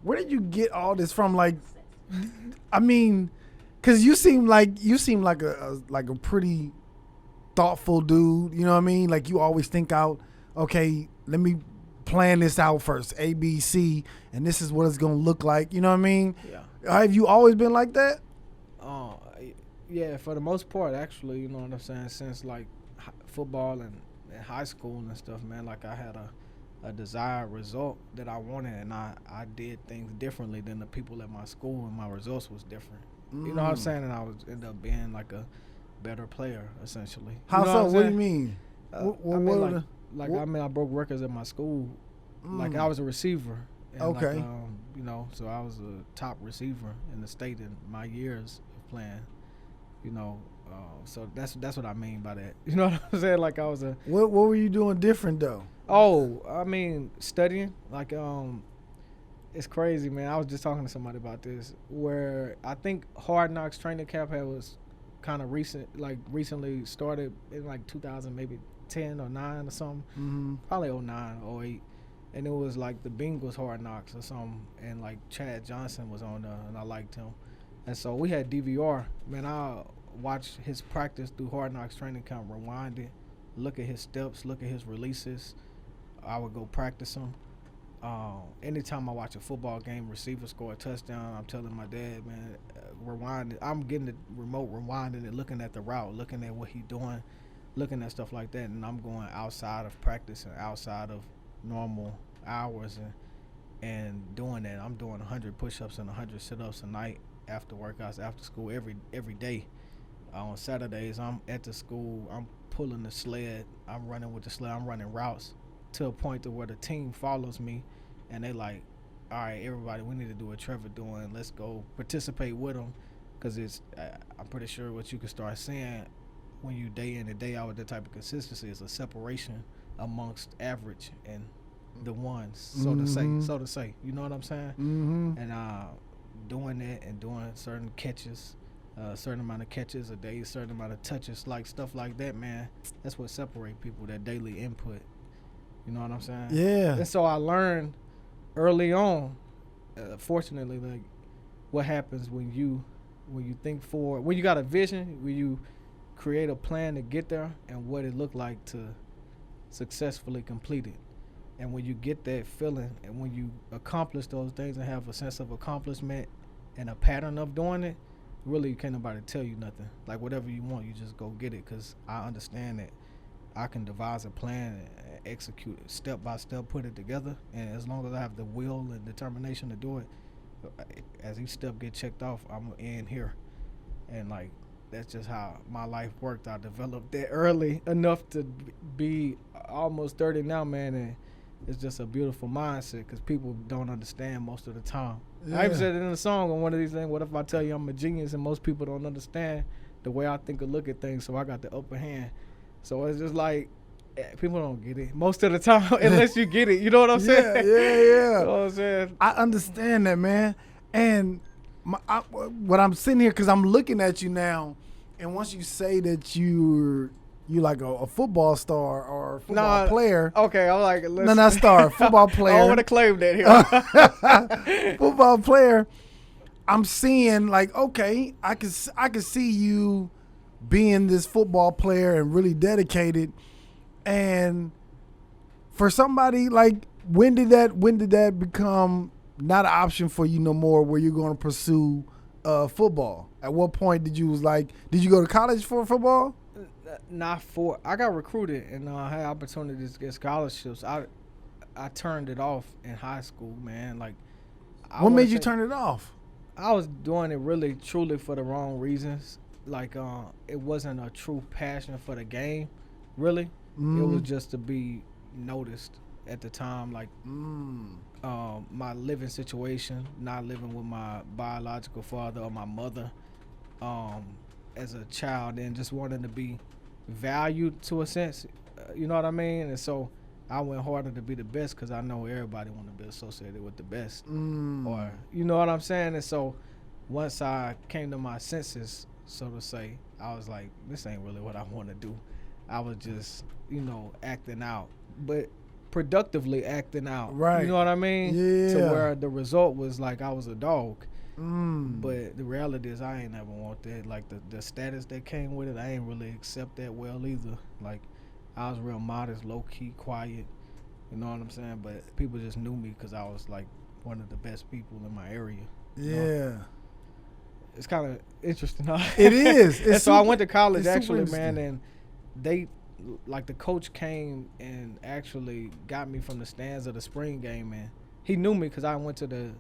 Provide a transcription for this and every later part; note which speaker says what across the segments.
Speaker 1: where did you get all this from? Like, I mean, because you seem like a pretty thoughtful dude. You know what I mean? Like you always think out. Okay, let me plan this out first. A, B, C, and this is what it's gonna look like. You know what I mean?
Speaker 2: Yeah.
Speaker 1: Have you always been like that?
Speaker 2: Yeah, for the most part, actually, you know what I'm saying. Since like football and high school and stuff, man. Like I had a desired result that I wanted, and I did things differently than the people at my school, and my results was different. You know what I'm saying? And I was end up being like a better player, essentially.
Speaker 1: How
Speaker 2: you know
Speaker 1: so? What do you mean?
Speaker 2: I broke records at my school. Like I was a receiver. And
Speaker 1: Okay.
Speaker 2: So I was a top receiver in the state in my years of playing. So that's what I mean by that. You know what I'm saying? Like I was a.
Speaker 1: What were you doing different though?
Speaker 2: Oh, I mean studying. Like it's crazy, man. I was just talking to somebody about this, where I think Hard Knocks training camp was kind of recently started in like 2000, maybe 10 or 9 or something.
Speaker 1: Mm-hmm.
Speaker 2: Probably 09, 08. And it was like the Bengals Hard Knocks or something, and like Chad Johnson was on there, and I liked him. And so we had DVR. Man, I watched his practice through Hard Knocks training camp, rewind it, look at his steps, look at his releases. I would go practice them. Anytime I watch a football game, receiver score a touchdown, I'm telling my dad, man, rewind it. I'm getting the remote, rewinding it, looking at the route, looking at what he's doing, looking at stuff like that, and I'm going outside of practice and outside of normal hours and doing that. I'm doing 100 push-ups and 100 sit-ups a night after workouts, after school, every day. On Saturdays, I'm at the school. I'm pulling the sled. I'm running with the sled. I'm running routes to a point to where the team follows me, and they like, all right, everybody, we need to do what Trevor doing. Let's go participate with them, because it's. I'm pretty sure what you can start seeing when you day in and day out with that type of consistency is a separation amongst average and the ones, so to say. You know what I'm saying?
Speaker 1: Mm-hmm.
Speaker 2: And doing that and doing certain catches, a certain amount of catches a day, a certain amount of touches, like stuff like that, man. That's what separate people, that daily input. You know what I'm saying?
Speaker 1: Yeah.
Speaker 2: And so I learned early on, fortunately, like what happens when you think forward, when you got a vision, when you create a plan to get there, and what it looked like to successfully complete it. And when you get that feeling, and when you accomplish those things and have a sense of accomplishment and a pattern of doing it, really can't nobody tell you nothing. Like whatever you want, you just go get it, because I understand that I can devise a plan and execute it step by step, put it together, and as long as I have the will and determination to do it, as each step get checked off, I'm in here. And like that's just how my life worked. I developed that early enough to be almost 30 now, man, and it's just a beautiful mindset, because people don't understand most of the time.
Speaker 1: Yeah.
Speaker 2: I even said it in a song on one of these things. What if I tell you I'm a genius and most people don't understand the way I think or look at things, so I got the upper hand. So it's just like people don't get it most of the time unless you get it. You know what I'm saying?
Speaker 1: Yeah.
Speaker 2: You know what I'm saying?
Speaker 1: I understand that, man. And what I'm sitting here, because I'm looking at you now, and once you say that you like a football star or a football player.
Speaker 2: Okay, I'm like, listen.
Speaker 1: No, not star, football player.
Speaker 2: I don't want to claim that here.
Speaker 1: Football player. I'm seeing like, okay, I can see you being this football player and really dedicated. And for somebody like, when did that become not an option for you no more, where you're going to pursue football? At what point did you go to college for football?
Speaker 2: I got recruited and I had opportunities to get scholarships. I turned it off in high school, man. Like,
Speaker 1: what made you turn it off?
Speaker 2: I was doing it really truly for the wrong reasons. Like, it wasn't a true passion for the game, really. It was just to be noticed at the time. Like, my living situation, not living with my biological father or my mother as a child, and just wanting to be valued to a sense, you know what I mean? And so I went harder to be the best, because I know everybody want to be associated with the best, or you know what I'm saying? And so once I came to my senses, so to say, I was like, this ain't really what I want to do. I was just, acting out. But productively acting out.
Speaker 1: Right.
Speaker 2: You know what I mean?
Speaker 1: Yeah.
Speaker 2: To where the result was like I was a dog.
Speaker 1: Mm.
Speaker 2: But the reality is I ain't never want that. Like the status that came with it, I ain't really accept that well either. Like I was real modest, low key, quiet. You know what I'm saying? But people just knew me because I was like one of the best people in my area.
Speaker 1: Yeah.
Speaker 2: Know? It's kind of interesting.
Speaker 1: It is.
Speaker 2: And so I went to college actually, man,
Speaker 1: interesting.
Speaker 2: and they like the coach came and actually got me from the stands of the spring game, and he knew me because I went to the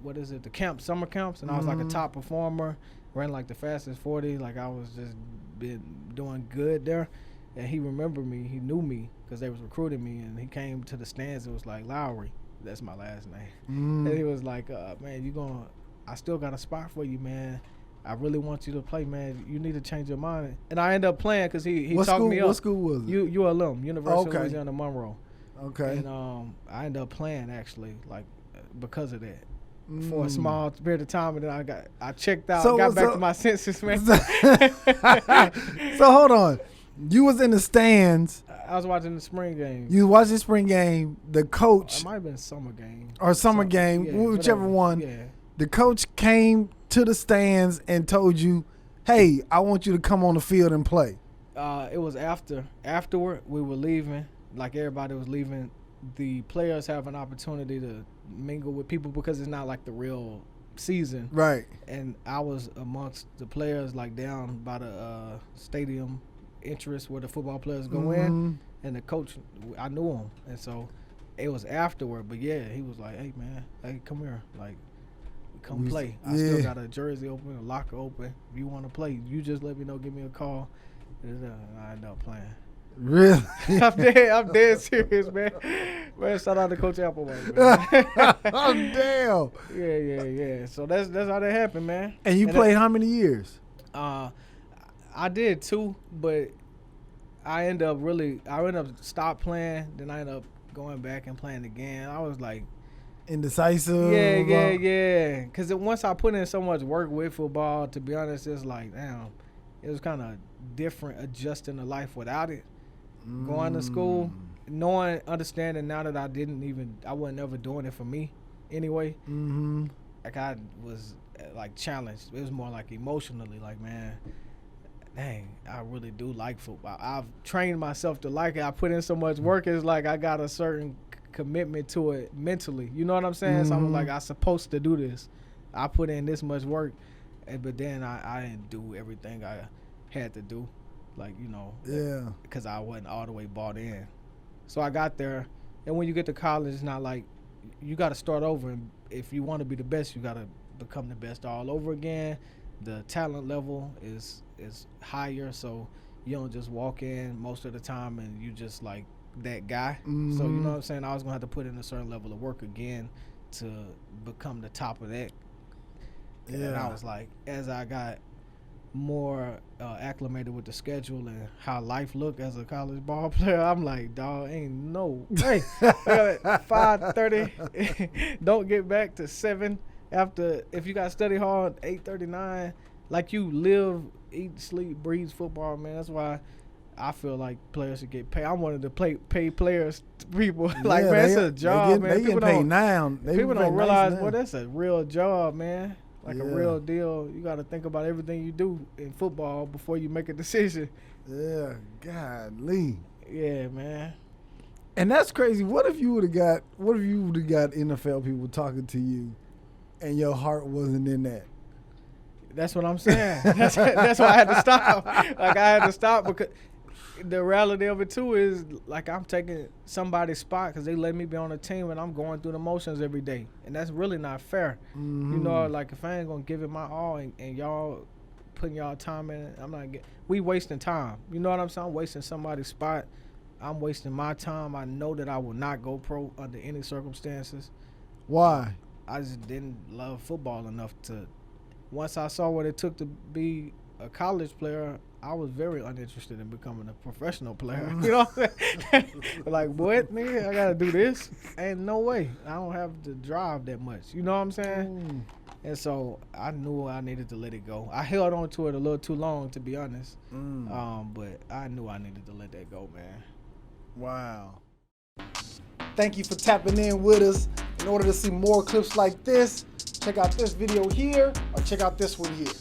Speaker 2: what is it, the camp, summer camps, and I was like a top performer, ran like the fastest 40, like I was just been doing good there, and he remembered me, he knew me because they was recruiting me, and he came to the stands and was like, Lowry, that's my last name, and he was like, man, I still got a spot for you, man. I really want you to play, man. You need to change your mind. And I ended up playing because he talked me up.
Speaker 1: What school was it?
Speaker 2: ULM, University of Louisiana Monroe.
Speaker 1: Okay.
Speaker 2: And I ended up playing actually, like because of that. For a small period of time, and then I checked out, got back to my senses, man.
Speaker 1: So hold on. You was in the stands.
Speaker 2: I was watching the spring game.
Speaker 1: You watched the spring game. The coach.
Speaker 2: It might have been summer game.
Speaker 1: Or summer game,
Speaker 2: yeah,
Speaker 1: whichever
Speaker 2: whatever.
Speaker 1: one.
Speaker 2: Yeah.
Speaker 1: The coach came to the stands and told you, hey, I want you to come on the field and play.
Speaker 2: It was afterward we were leaving, like everybody was leaving. The players have an opportunity to mingle with people because it's not like the real season.
Speaker 1: Right.
Speaker 2: And I was amongst the players like down by the stadium entrance where the football players go in, and the coach, I knew him. And so it was afterward, but yeah, he was like, hey man, hey, come here, like come play. I still got a jersey open, a locker open. If you want to play, you just let me know, give me a call. And I ended up playing.
Speaker 1: Really?
Speaker 2: I'm dead serious, man. Man, shout out to Coach Applewhite, man.
Speaker 1: Oh, damn.
Speaker 2: Yeah. So that's how that happened, man.
Speaker 1: And you played how many years?
Speaker 2: I did 2, but I ended up stopped playing. Then I ended up going back and playing again. I was like
Speaker 1: indecisive.
Speaker 2: Yeah. Because once I put in so much work with football, to be honest, it's like, damn, it was kind of different adjusting to life without it. Going to school, understanding now that I wasn't ever doing it for me anyway. Like I was like challenged. It was more like emotionally, like, man, dang, I really do like football. I've trained myself to like it. I put in so much work. It's like I got a certain commitment to it mentally. You know what I'm saying? So I'm like, I'm supposed to do this. I put in this much work, but then I didn't do everything I had to do. Like, you know, because I wasn't all the way bought in. So I got there, and when you get to college, it's not like you got to start over. And if you want to be the best, you got to become the best all over again. The talent level is higher, so you don't just walk in most of the time and you just like that guy. So you know what I'm saying? I was going to have to put in a certain level of work again to become the top of that. Yeah. And I was like, as I got more acclimated with the schedule and how life looked as a college ball player, I'm like, dog, ain't no way. 5:30, don't get back to 7 after. If you got to study hard, 8:39. Like, you live, eat, sleep, breathe football, man. That's why I feel like players should get paid. I wanted to pay players, people. Like, man, it's a job, man.
Speaker 1: They get paid now.
Speaker 2: People don't realize, well, that's a real job, man. Like a real deal. You got to think about everything you do in football before you make a decision.
Speaker 1: Yeah, godly.
Speaker 2: Yeah, man.
Speaker 1: And that's crazy. What if you would have got NFL people talking to you and your heart wasn't in that?
Speaker 2: That's what I'm saying. That's why I had to stop. Like, I had to stop because the reality of it too is, like, I'm taking somebody's spot because they let me be on a team and I'm going through the motions every day, and that's really not fair. You know, like, if I ain't gonna give it my all and y'all putting y'all time in it, we wasting time. You know what I'm saying? I'm wasting somebody's spot. I'm wasting my time. I know that I will not go pro under any circumstances.
Speaker 1: Why?
Speaker 2: I just didn't love football enough to. Once I saw what it took to be a college player, I was very uninterested in becoming a professional player. You know what I'm saying? Like, what, nigga? I got to do this? Ain't no way. I don't have the drive that much. You know what I'm saying? And so I knew I needed to let it go. I held on to it a little too long, to be honest. But I knew I needed to let that go, man.
Speaker 1: Wow. Thank you for tapping in with us. In order to see more clips like this, check out this video here or check out this one here.